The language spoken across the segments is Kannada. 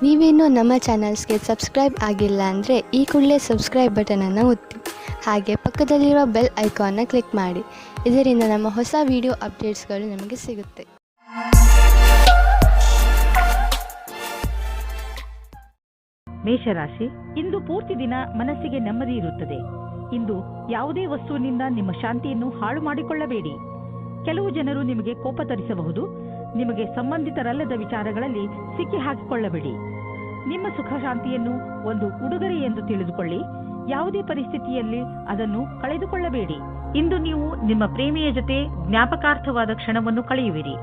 ನೀವೇನೂ ನಮ್ಮ ಚಾನಲ್ಸ್ಗೆ ಸಬ್ಸ್ಕ್ರೈಬ್ ಆಗಿಲ್ಲ ಅಂದರೆ ಈ ಕೂಡಲೇ ಸಬ್ಸ್ಕ್ರೈಬ್ ಬಟನನ್ನು ಒತ್ತಿ. ಹಾಗೆ ಪಕ್ಕದಲ್ಲಿರುವ ಬೆಲ್ ಐಕಾನ್ನ ಕ್ಲಿಕ್ ಮಾಡಿ. ಇದರಿಂದ ನಮ್ಮ ಹೊಸ ವಿಡಿಯೋ ಅಪ್ಡೇಟ್ಸ್ಗಳು ನಿಮಗೆ ಸಿಗುತ್ತೆ. ಮೇಷರಾಶಿ, ಇಂದು ಪೂರ್ತಿ ದಿನ ಮನಸ್ಸಿಗೆ ನೆಮ್ಮದಿ ಇರುತ್ತದೆ. ಇಂದು ಯಾವುದೇ ವಸ್ತುವಿನಿಂದ ನಿಮ್ಮ ಶಾಂತಿಯನ್ನು ಹಾಳು ಮಾಡಿಕೊಳ್ಳಬೇಡಿ. ಕೆಲವು ಜನರು ನಿಮಗೆ ಕೋಪ ತರಿಸಬಹುದು. ನಿಮಗೆ ಸಂಬಂಧಿತರಲ್ಲದ ವಿಚಾರಗಳಲ್ಲಿ ಸಿಕ್ಕಿ ಹಾಕಿಕೊಳ್ಳಬೇಡಿ. ನಿಮ್ಮ ಸುಖ ಶಾಂತಿಯನ್ನು ಒಂದು ಉಡುಗೊರೆ ಎಂದು ತಿಳಿದುಕೊಳ್ಳಿ. ಯಾವುದೇ ಪರಿಸ್ಥಿತಿಯಲ್ಲಿ ಅದನ್ನು ಕಳೆದುಕೊಳ್ಳಬೇಡಿ. ಇಂದು ನೀವು ನಿಮ್ಮ ಪ್ರೇಮಿಯ ಜೊತೆ ಜ್ಞಾಪಕಾರ್ಥವಾದ ಕ್ಷಣವನ್ನು ಕಳೆಯುವಿರಿ.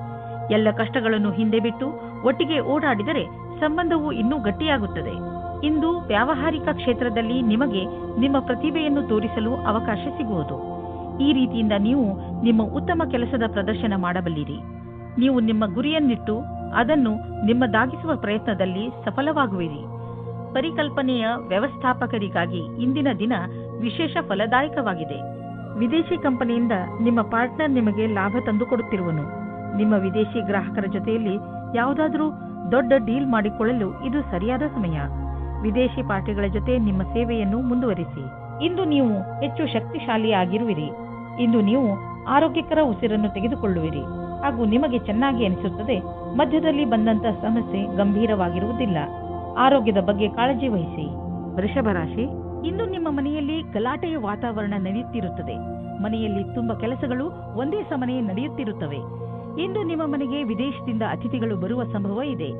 ಎಲ್ಲ ಕಷ್ಟಗಳನ್ನು ಹಿಂದೆ ಬಿಟ್ಟು ಒಟ್ಟಿಗೆ ಓಡಾಡಿದರೆ ಸಂಬಂಧವು ಇನ್ನೂ ಗಟ್ಟಿಯಾಗುತ್ತದೆ. ಇಂದು ವ್ಯಾವಹಾರಿಕ ಕ್ಷೇತ್ರದಲ್ಲಿ ನಿಮಗೆ ನಿಮ್ಮ ಪ್ರತಿಭೆಯನ್ನು ತೋರಿಸಲು ಅವಕಾಶ ಸಿಗುವುದು. ಈ ರೀತಿಯಿಂದ ನೀವು ನಿಮ್ಮ ಉತ್ತಮ ಕೆಲಸದ ಪ್ರದರ್ಶನ ಮಾಡಬಲ್ಲಿರಿ. ನೀವು ನಿಮ್ಮ ಗುರಿಯನ್ನಿಟ್ಟು ಅದನ್ನು ನಿಮ್ಮದಾಗಿಸುವ ಪ್ರಯತ್ನದಲ್ಲಿ ಸಫಲವಾಗುವಿರಿ. ಪರಿಕಲ್ಪನೆಯ ವ್ಯವಸ್ಥಾಪಕರಿಗಾಗಿ ಇಂದಿನ ದಿನ ವಿಶೇಷ ಫಲದಾಯಕವಾಗಿದೆ. ವಿದೇಶಿ ಕಂಪನಿಯಿಂದ ನಿಮ್ಮ ಪಾರ್ಟ್ನರ್ ನಿಮಗೆ ಲಾಭ ತಂದುಕೊಡುತ್ತಿರುವನು. ನಿಮ್ಮ ವಿದೇಶಿ ಗ್ರಾಹಕರ ಜೊತೆಯಲ್ಲಿ ಯಾವುದಾದರೂ ದೊಡ್ಡ ಡೀಲ್ ಮಾಡಿಕೊಳ್ಳಲು ಇದು ಸರಿಯಾದ ಸಮಯ. ವಿದೇಶಿ ಪಾರ್ಟಿಗಳ ಜೊತೆ ನಿಮ್ಮ ಸೇವೆಯನ್ನು ಮುಂದುವರಿಸಿ. ಇಂದು ನೀವು ಹೆಚ್ಚು ಶಕ್ತಿಶಾಲಿಯಾಗಿರುವಿರಿ. ಇಂದು ನೀವು ಆರೋಗ್ಯಕರ ಉಸಿರನ್ನು ತೆಗೆದುಕೊಳ್ಳುವಿರಿ ಹಾಗೂ ನಿಮಗೆ ಚೆನ್ನಾಗಿ ಅನಿಸುತ್ತದೆ. ಮಧ್ಯದಲ್ಲಿ ಬಂದಂತ ಸಮಸ್ಯೆ ಗಂಭೀರವಾಗಿರುವುದಿಲ್ಲ. ಆರೋಗ್ಯದ ಬಗ್ಗೆ ಕಾಳಜಿ ವಹಿಸಿ. ವೃಷಭ ರಾಶಿ, ಇಂದು ನಿಮ್ಮ ಮನೆಯಲ್ಲಿ ಗಲಾಟೆಯ ವಾತಾವರಣ ನಡೆಯುತ್ತಿರುತ್ತದೆ. ಮನೆಯಲ್ಲಿ ತುಂಬಾ ಕೆಲಸಗಳು ಒಂದೇ ಸಮನೆ ನಡೆಯುತ್ತಿರುತ್ತವೆ. ಇಂದು ನಿಮ್ಮ ಮನೆಗೆ ವಿದೇಶದಿಂದ ಅತಿಥಿಗಳು ಬರುವ ಸಂಭವ ಇದೆ.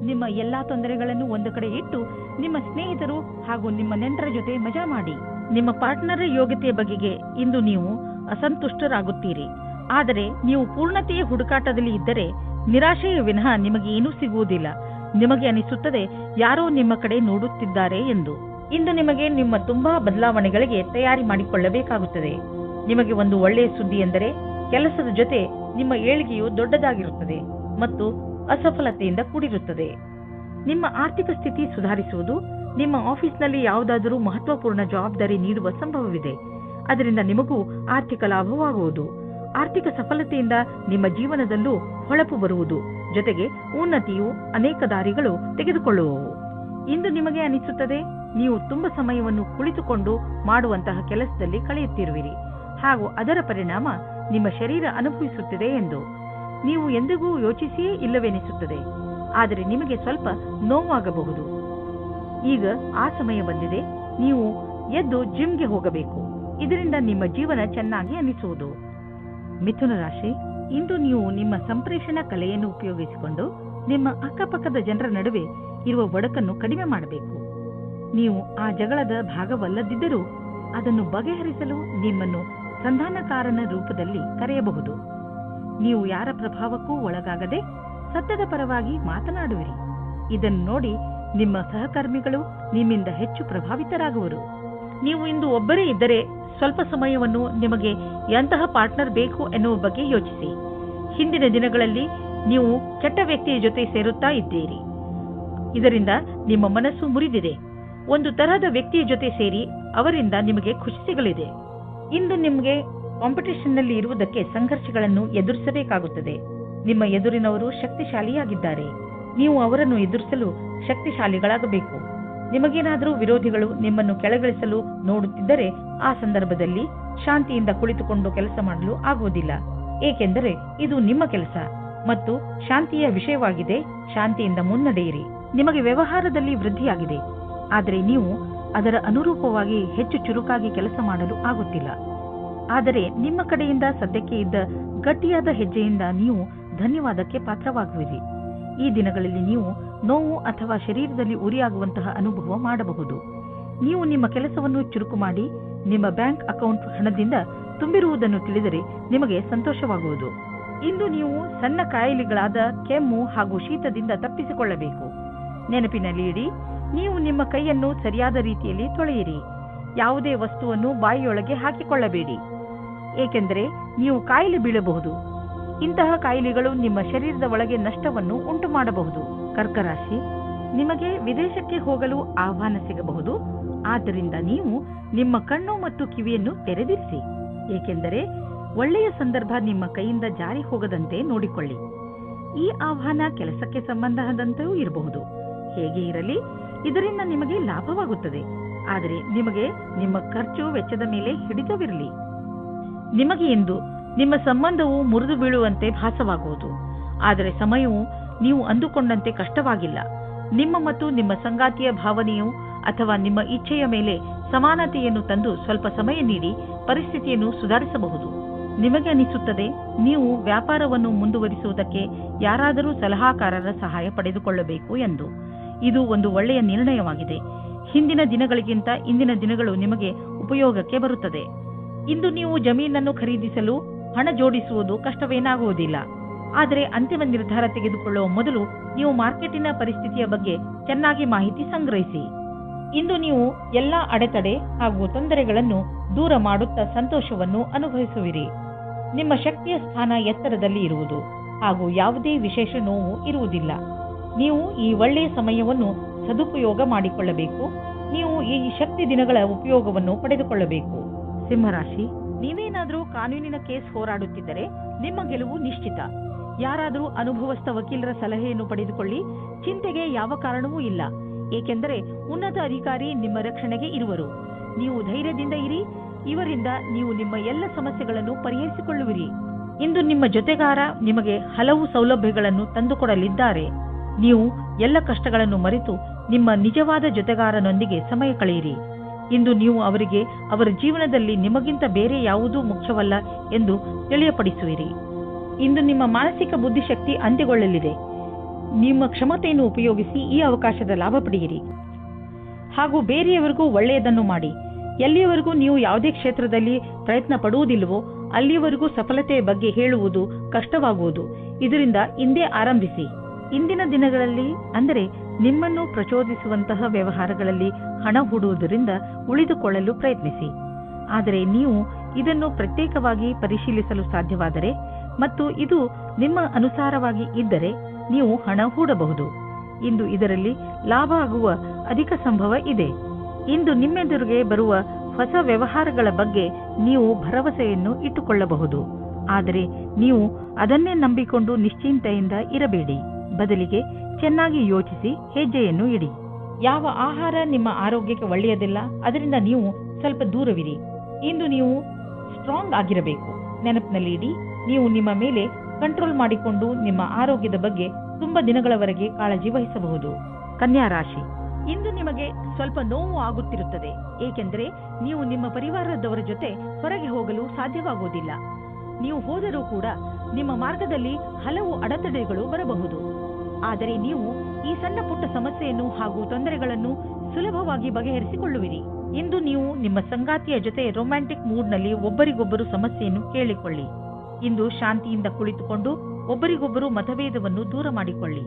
ನಿಮ್ಮ ಎಲ್ಲಾ ತೊಂದರೆಗಳನ್ನು ಒಂದು ಕಡೆ ಇಟ್ಟು ನಿಮ್ಮ ಸ್ನೇಹಿತರು ಹಾಗೂ ನಿಮ್ಮ ನೆಂಟರ ಜೊತೆ ಮಜಾ ಮಾಡಿ. ನಿಮ್ಮ ಪಾರ್ಟ್ನರ್ ಯೋಗ್ಯತೆಯ ಬಗೆಗೆ ಇಂದು ನೀವು ಅಸಂತುಷ್ಟರಾಗುತ್ತೀರಿ. ಆದರೆ ನೀವು ಪೂರ್ಣತೆಯ ಹುಡುಕಾಟದಲ್ಲಿ ಇದ್ದರೆ ನಿರಾಶೆಯ ವಿನಃ ನಿಮಗೆ ಏನೂ ಸಿಗುವುದಿಲ್ಲ. ನಿಮಗೆ ಅನಿಸುತ್ತದೆ ಯಾರೋ ನಿಮ್ಮ ಕಡೆ ನೋಡುತ್ತಿದ್ದಾರೆ ಎಂದು. ಇಂದು ನಿಮಗೆ ನಿಮ್ಮ ತುಂಬಾ ಬದಲಾವಣೆಗಳಿಗೆ ತಯಾರಿ ಮಾಡಿಕೊಳ್ಳಬೇಕಾಗುತ್ತದೆ. ನಿಮಗೆ ಒಂದು ಒಳ್ಳೆಯ ಸುದ್ದಿ ಎಂದರೆ ಕೆಲಸದ ಜೊತೆ ನಿಮ್ಮ ಏಳಿಗೆಯು ದೊಡ್ಡದಾಗಿರುತ್ತದೆ ಮತ್ತು ಅಸಫಲತೆಯಿಂದ ಕೂಡಿರುತ್ತದೆ. ನಿಮ್ಮ ಆರ್ಥಿಕ ಸ್ಥಿತಿ ಸುಧಾರಿಸುವುದು. ನಿಮ್ಮ ಆಫೀಸ್ನಲ್ಲಿ ಯಾವುದಾದರೂ ಮಹತ್ವಪೂರ್ಣ ಜವಾಬ್ದಾರಿ ನೀಡುವ ಸಂಭವವಿದೆ. ಅದರಿಂದ ನಿಮಗೂ ಆರ್ಥಿಕ ಲಾಭವಾಗುವುದು. ಆರ್ಥಿಕ ಸಫಲತೆಯಿಂದ ನಿಮ್ಮ ಜೀವನದಲ್ಲೂ ಹೊಳಪು ಬರುವುದು. ಜೊತೆಗೆ ಉನ್ನತಿಯು ಅನೇಕ ದಾರಿಗಳು ತೆಗೆದುಕೊಳ್ಳುವವು. ಇಂದು ನಿಮಗೆ ಅನಿಸುತ್ತದೆ ನೀವು ತುಂಬಾ ಸಮಯವನ್ನು ಕುಳಿತುಕೊಂಡು ಮಾಡುವಂತಹ ಕೆಲಸದಲ್ಲಿ ಕಳೆಯುತ್ತಿರುವಿರಿ ಹಾಗೂ ಅದರ ಪರಿಣಾಮ ನಿಮ್ಮ ಶರೀರ ಅನುಭವಿಸುತ್ತಿದೆ ಎಂದು. ನೀವು ಎಂದಿಗೂ ಯೋಚಿಸಿಯೇ ಇಲ್ಲವೆನಿಸುತ್ತದೆ. ಆದರೆ ನಿಮಗೆ ಸ್ವಲ್ಪ ನೋವಾಗಬಹುದು. ಈಗ ಆ ಸಮಯ ಬಂದಿದೆ. ನೀವು ಎದ್ದು ಜಿಮ್ಗೆ ಹೋಗಬೇಕು. ಇದರಿಂದ ನಿಮ್ಮ ಜೀವನ ಚೆನ್ನಾಗಿ ಅನಿಸುವುದು. ಮಿಥುನ ರಾಶಿ, ಇಂದು ನೀವು ನಿಮ್ಮ ಸಂಪ್ರೇಷಣಾ ಕಲೆಯನ್ನು ಉಪಯೋಗಿಸಿಕೊಂಡು ನಿಮ್ಮ ಅಕ್ಕಪಕ್ಕದ ಜನರ ನಡುವೆ ಇರುವ ಒಡಕನ್ನು ಕಡಿಮೆ ಮಾಡಬೇಕು. ನೀವು ಆ ಜಗಳದ ಭಾಗವಲ್ಲದಿದ್ದರೂ ಅದನ್ನು ಬಗೆಹರಿಸಲು ನಿಮ್ಮನ್ನು ಸಂಧಾನಕಾರನ ರೂಪದಲ್ಲಿ ಕರೆಯಬಹುದು. ನೀವು ಯಾರ ಪ್ರಭಾವಕ್ಕೂ ಒಳಗಾಗದೆ ಸತ್ಯದ ಪರವಾಗಿ ಮಾತನಾಡುವಿರಿ. ಇದನ್ನು ನೋಡಿ ನಿಮ್ಮ ಸಹಕರ್ಮಿಗಳು ನಿಮ್ಮಿಂದ ಹೆಚ್ಚು ಪ್ರಭಾವಿತರಾಗುವರು. ನೀವು ಇಂದು ಒಬ್ಬರೇ ಇದ್ದರೆ ಸ್ವಲ್ಪ ಸಮಯವನ್ನು ನಿಮಗೆ ಎಂತಹ ಪಾರ್ಟ್ನರ್ ಬೇಕು ಎನ್ನುವ ಬಗ್ಗೆ ಯೋಚಿಸಿ. ಹಿಂದಿನ ದಿನಗಳಲ್ಲಿ ನೀವು ಕೆಟ್ಟ ವ್ಯಕ್ತಿಯ ಜೊತೆ ಸೇರುತ್ತಾ ಇದ್ದೀರಿ. ಇದರಿಂದ ನಿಮ್ಮ ಮನಸ್ಸು ಮುರಿದಿದೆ. ಒಂದು ತರಹದ ವ್ಯಕ್ತಿಯ ಜೊತೆ ಸೇರಿ ಅವರಿಂದ ನಿಮಗೆ ಖುಷಿ ಸಿಗಲಿದೆ. ಇಂದು ನಿಮಗೆ ಕಾಂಪಿಟೇಷನ್ನಲ್ಲಿ ಇರುವುದಕ್ಕೆ ಸಂಘರ್ಷಗಳನ್ನು ಎದುರಿಸಬೇಕಾಗುತ್ತದೆ. ನಿಮ್ಮ ಎದುರಿನವರು ಶಕ್ತಿಶಾಲಿಯಾಗಿದ್ದಾರೆ. ನೀವು ಅವರನ್ನು ಎದುರಿಸಲು ಶಕ್ತಿಶಾಲಿಗಳಾಗಬೇಕು. ನಿಮಗೇನಾದರೂ ವಿರೋಧಿಗಳು ನಿಮ್ಮನ್ನು ಕೆಳಗಿಳಿಸಲು ನೋಡುತ್ತಿದ್ದರೆ ಆ ಸಂದರ್ಭದಲ್ಲಿ ಶಾಂತಿಯಿಂದ ಕುಳಿತುಕೊಂಡು ಕೆಲಸ ಮಾಡಲು ಆಗುವುದಿಲ್ಲ. ಏಕೆಂದರೆ ಇದು ನಿಮ್ಮ ಕೆಲಸ ಮತ್ತು ಶಾಂತಿಯ ವಿಷಯವಾಗಿದೆ. ಶಾಂತಿಯಿಂದ ಮುನ್ನಡೆಯಿರಿ. ನಿಮಗೆ ವ್ಯವಹಾರದಲ್ಲಿ ವೃದ್ಧಿಯಾಗಿದೆ. ಆದರೆ ನೀವು ಅದರ ಅನುರೂಪವಾಗಿ ಹೆಚ್ಚು ಚುರುಕಾಗಿ ಕೆಲಸ ಮಾಡಲು ಆಗುತ್ತಿಲ್ಲ. ಆದರೆ ನಿಮ್ಮ ಕಡೆಯಿಂದ ಸದ್ಯಕ್ಕೆ ಇದ್ದ ಗಟ್ಟಿಯಾದ ಹೆಜ್ಜೆಯಿಂದ ನೀವು ಧನ್ಯವಾದಕ್ಕೆ ಪಾತ್ರವಾಗುವಿರಿ. ಈ ದಿನಗಳಲ್ಲಿ ನೀವು ನೋವು ಅಥವಾ ಶರೀರದಲ್ಲಿ ಉರಿಯಾಗುವಂತಹ ಅನುಭವ ಮಾಡಬಹುದು. ನೀವು ನಿಮ್ಮ ಕೆಲಸವನ್ನು ಚುರುಕು ಮಾಡಿ ನಿಮ್ಮ ಬ್ಯಾಂಕ್ ಅಕೌಂಟ್ ಹಣದಿಂದ ತುಂಬಿರುವುದನ್ನು ತಿಳಿದರೆ ನಿಮಗೆ ಸಂತೋಷವಾಗುವುದು. ಇಂದು ನೀವು ಸಣ್ಣ ಕಾಯಿಲೆಗಳಾದ ಕೆಮ್ಮು ಹಾಗೂ ಶೀತದಿಂದ ತಪ್ಪಿಸಿಕೊಳ್ಳಬೇಕು. ನೆನಪಿನಲ್ಲಿ ಇಡಿ, ನೀವು ನಿಮ್ಮ ಕೈಯನ್ನು ಸರಿಯಾದ ರೀತಿಯಲ್ಲಿ ತೊಳೆಯಿರಿ. ಯಾವುದೇ ವಸ್ತುವನ್ನು ಬಾಯಿಯೊಳಗೆ ಹಾಕಿಕೊಳ್ಳಬೇಡಿ. ಏಕೆಂದರೆ ನೀವು ಕಾಯಿಲೆ ಬೀಳಬಹುದು. ಇಂತಹ ಕಾಯಿಲೆಗಳು ನಿಮ್ಮ ಶರೀರದ ಒಳಗೆ ನಷ್ಟವನ್ನು ಉಂಟು ಮಾಡಬಹುದು. ಕರ್ಕರಾಶಿ, ನಿಮಗೆ ವಿದೇಶಕ್ಕೆ ಹೋಗಲು ಆಹ್ವಾನ ಸಿಗಬಹುದು. ಆದ್ದರಿಂದ ನೀವು ನಿಮ್ಮ ಕಣ್ಣು ಮತ್ತು ಕಿವಿಯನ್ನು ತೆರೆದಿರಿಸಿ. ಏಕೆಂದರೆ ಒಳ್ಳೆಯ ಸಂದರ್ಭ ನಿಮ್ಮ ಕೈಯಿಂದ ಜಾರಿ ಹೋಗದಂತೆ ನೋಡಿಕೊಳ್ಳಿ. ಈ ಆಹ್ವಾನ ಕೆಲಸಕ್ಕೆ ಸಂಬಂಧದಂತೆಯೂ ಇರಬಹುದು. ಹೇಗೆ ಇರಲಿ, ಇದರಿಂದ ನಿಮಗೆ ಲಾಭವಾಗುತ್ತದೆ. ಆದರೆ ನಿಮಗೆ ನಿಮ್ಮ ಖರ್ಚು ವೆಚ್ಚದ ಮೇಲೆ ಹಿಡಿತವಿರಲಿ. ನಿಮಗೆ ಎಂದು ನಿಮ್ಮ ಸಂಬಂಧವು ಮುರಿದು ಬೀಳುವಂತೆ ಭಾಸವಾಗುವುದು. ಆದರೆ ಸಮಯವು ನೀವು ಅಂದುಕೊಂಡಂತೆ ಕಷ್ಟವಾಗಿಲ್ಲ. ನಿಮ್ಮ ಮತ್ತು ನಿಮ್ಮ ಸಂಗಾತಿಯ ಭಾವನೆಯು ಅಥವಾ ನಿಮ್ಮ ಇಚ್ಛೆಯ ಮೇಲೆ ಸಮಾನತೆಯನ್ನು ತಂದು ಸ್ವಲ್ಪ ಸಮಯ ನೀಡಿ ಪರಿಸ್ಥಿತಿಯನ್ನು ಸುಧಾರಿಸಬಹುದು. ನಿಮಗೆ ಅನಿಸುತ್ತದೆ ನೀವು ವ್ಯಾಪಾರವನ್ನು ಮುಂದುವರಿಸುವುದಕ್ಕೆ ಯಾರಾದರೂ ಸಲಹಾಕಾರರ ಸಹಾಯ ಪಡೆದುಕೊಳ್ಳಬೇಕು ಎಂದು. ಇದು ಒಂದು ಒಳ್ಳೆಯ ನಿರ್ಣಯವಾಗಿದೆ. ಹಿಂದಿನ ದಿನಗಳಿಗಿಂತ ಇಂದಿನ ದಿನಗಳು ನಿಮಗೆ ಉಪಯೋಗಕ್ಕೆ ಬರುತ್ತದೆ. ಇಂದು ನೀವು ಜಮೀನನ್ನು ಖರೀದಿಸಲು ಹಣ ಜೋಡಿಸುವುದು ಕಷ್ಟವೇನಾಗುವುದಿಲ್ಲ. ಆದರೆ ಅಂತಿಮ ನಿರ್ಧಾರ ತೆಗೆದುಕೊಳ್ಳುವ ಮೊದಲು ನೀವು ಮಾರ್ಕೆಟಿನ ಪರಿಸ್ಥಿತಿಯ ಬಗ್ಗೆ ಚೆನ್ನಾಗಿ ಮಾಹಿತಿ ಸಂಗ್ರಹಿಸಿ. ಇಂದು ನೀವು ಎಲ್ಲಾ ಅಡೆತಡೆ ಹಾಗೂ ತೊಂದರೆಗಳನ್ನು ದೂರ ಮಾಡುತ್ತಾ ಸಂತೋಷವನ್ನು ಅನುಭವಿಸುವಿರಿ. ನಿಮ್ಮ ಶಕ್ತಿಯ ಸ್ಥಾನ ಎತ್ತರದಲ್ಲಿ ಇರುವುದು ಹಾಗೂ ಯಾವುದೇ ವಿಶೇಷ ನೋವು ಇರುವುದಿಲ್ಲ. ನೀವು ಈ ಒಳ್ಳೆಯ ಸಮಯವನ್ನು ಸದುಪಯೋಗ ಮಾಡಿಕೊಳ್ಳಬೇಕು. ನೀವು ಈ ಶಕ್ತಿ ದಿನಗಳ ಉಪಯೋಗವನ್ನು ಪಡೆದುಕೊಳ್ಳಬೇಕು. ಸಿಂಹರಾಶಿ, ನೀವೇನಾದರೂ ಕಾನೂನಿನ ಕೇಸ್ ಹೋರಾಡುತ್ತಿದ್ದರೆ ನಿಮ್ಮ ಗೆಲುವು ನಿಶ್ಚಿತ. ಯಾರಾದರೂ ಅನುಭವಸ್ಥ ವಕೀಲರ ಸಲಹೆಯನ್ನು ಪಡೆದುಕೊಳ್ಳಿ. ಚಿಂತೆಗೆ ಯಾವ ಕಾರಣವೂ ಇಲ್ಲ, ಏಕೆಂದರೆ ಉನ್ನತ ಅಧಿಕಾರಿ ನಿಮ್ಮ ರಕ್ಷಣೆಗೆ ಇರುವರು. ನೀವು ಧೈರ್ಯದಿಂದ ಇರಿ. ಇವರಿಂದ ನೀವು ನಿಮ್ಮ ಎಲ್ಲ ಸಮಸ್ಯೆಗಳನ್ನು ಪರಿಹರಿಸಿಕೊಳ್ಳುವಿರಿ. ಇಂದು ನಿಮ್ಮ ಜೊತೆಗಾರ ನಿಮಗೆ ಹಲವು ಸೌಲಭ್ಯಗಳನ್ನು ತಂದುಕೊಡಲಿದ್ದಾರೆ. ನೀವು ಎಲ್ಲ ಕಷ್ಟಗಳನ್ನು ಮರೆತು ನಿಮ್ಮ ನಿಜವಾದ ಜೊತೆಗಾರನೊಂದಿಗೆ ಸಮಯ ಕಳೆಯಿರಿ. ಇಂದು ನೀವು ಅವರಿಗೆ ಅವರ ಜೀವನದಲ್ಲಿ ನಿಮಗಿಂತ ಬೇರೆ ಯಾವುದೂ ಮುಖ್ಯವಲ್ಲ ಎಂದು ತಿಳಿಯಪಡಿಸುವಿರಿ. ಇಂದು ನಿಮ್ಮ ಮಾನಸಿಕ ಬುದ್ಧಿಶಕ್ತಿ ಅಂತ್ಯಗೊಳ್ಳಲಿದೆ. ನಿಮ್ಮ ಕ್ಷಮತೆಯನ್ನು ಉಪಯೋಗಿಸಿ ಈ ಅವಕಾಶದ ಲಾಭ ಪಡೆಯಿರಿ ಹಾಗೂ ಬೇರೆಯವರಿಗೂ ಒಳ್ಳೆಯದನ್ನು ಮಾಡಿ. ಎಲ್ಲಿಯವರೆಗೂ ನೀವು ಯಾವುದೇ ಕ್ಷೇತ್ರದಲ್ಲಿ ಪ್ರಯತ್ನ ಪಡುವುದಿಲ್ಲವೋ ಅಲ್ಲಿಯವರೆಗೂ ಸಫಲತೆಯ ಬಗ್ಗೆ ಹೇಳುವುದು ಕಷ್ಟವಾಗುವುದು. ಇದರಿಂದ ಇಂದೇ ಆರಂಭಿಸಿ. ಇಂದಿನ ದಿನಗಳಲ್ಲಿ ಅಂದರೆ ನಿಮ್ಮನ್ನು ಪ್ರಚೋದಿಸುವಂತಹ ವ್ಯವಹಾರಗಳಲ್ಲಿ ಹಣ ಹೂಡುವುದರಿಂದ ಉಳಿದುಕೊಳ್ಳಲು ಪ್ರಯತ್ನಿಸಿ. ಆದರೆ ನೀವು ಇದನ್ನು ಪ್ರತ್ಯೇಕವಾಗಿ ಪರಿಶೀಲಿಸಲು ಸಾಧ್ಯವಾದರೆ ಮತ್ತು ಇದು ನಿಮ್ಮ ಅನುಸಾರವಾಗಿ ಇದ್ದರೆ ನೀವು ಹಣ ಹೂಡಬಹುದು. ಇಂದು ಇದರಲ್ಲಿ ಲಾಭ ಆಗುವ ಅಧಿಕ ಸಂಭವ ಇದೆ. ಇಂದು ನಿಮ್ಮೆದುರಿಗೆ ಬರುವ ಹೊಸ ವ್ಯವಹಾರಗಳ ಬಗ್ಗೆ ನೀವು ಭರವಸೆಯನ್ನು ಇಟ್ಟುಕೊಳ್ಳಬಹುದು. ಆದರೆ ನೀವು ಅದನ್ನೇ ನಂಬಿಕೊಂಡು ನಿಶ್ಚಿಂತೆಯಿಂದ ಇರಬೇಡಿ. ಬದಲಿಗೆ ಚೆನ್ನಾಗಿ ಯೋಚಿಸಿ ಹೆಜ್ಜೆಯನ್ನು ಇಡಿ. ಯಾವ ಆಹಾರ ನಿಮ್ಮ ಆರೋಗ್ಯಕ್ಕೆ ಒಳ್ಳೆಯದಿಲ್ಲ, ಅದರಿಂದ ನೀವು ಸ್ವಲ್ಪ ದೂರವಿರಿ. ಇಂದು ನೀವು ಸ್ಟ್ರಾಂಗ್ ಆಗಿರಬೇಕು. ನೆನಪಿನಲ್ಲಿ ಇಡಿ, ನೀವು ನಿಮ್ಮ ಮೇಲೆ ಕಂಟ್ರೋಲ್ ಮಾಡಿಕೊಂಡು ನಿಮ್ಮ ಆರೋಗ್ಯದ ಬಗ್ಗೆ ತುಂಬಾ ದಿನಗಳವರೆಗೆ ಕಾಳಜಿ ವಹಿಸಬಹುದು. ಕನ್ಯಾ ರಾಶಿ, ಇಂದು ನಿಮಗೆ ಸ್ವಲ್ಪ ನೋವು ಆಗುತ್ತಿರುತ್ತದೆ, ಏಕೆಂದರೆ ನೀವು ನಿಮ್ಮ ಪರಿವಾರದವರ ಜೊತೆ ಹೊರಗೆ ಹೋಗಲು ಸಾಧ್ಯವಾಗುವುದಿಲ್ಲ. ನೀವು ಹೋದರೂ ಕೂಡ ನಿಮ್ಮ ಮಾರ್ಗದಲ್ಲಿ ಹಲವು ಅಡೆತಡೆಗಳು ಬರಬಹುದು. ಆದರೆ ನೀವು ಈ ಸಣ್ಣ ಪುಟ್ಟ ಸಮಸ್ಯೆಯನ್ನು ಹಾಗೂ ತೊಂದರೆಗಳನ್ನು ಸುಲಭವಾಗಿ ಬಗೆಹರಿಸಿಕೊಳ್ಳುವಿರಿ. ಇಂದು ನೀವು ನಿಮ್ಮ ಸಂಗಾತಿಯ ಜೊತೆ ರೊಮ್ಯಾಂಟಿಕ್ ಮೂಡ್ನಲ್ಲಿ ಒಬ್ಬರಿಗೊಬ್ಬರು ಸಮಸ್ಯೆಯನ್ನು ಕೇಳಿಕೊಳ್ಳಿ. ಇಂದು ಶಾಂತಿಯಿಂದ ಕುಳಿತುಕೊಂಡು ಒಬ್ಬರಿಗೊಬ್ಬರು ಮತಭೇದವನ್ನು ದೂರ ಮಾಡಿಕೊಳ್ಳಿ.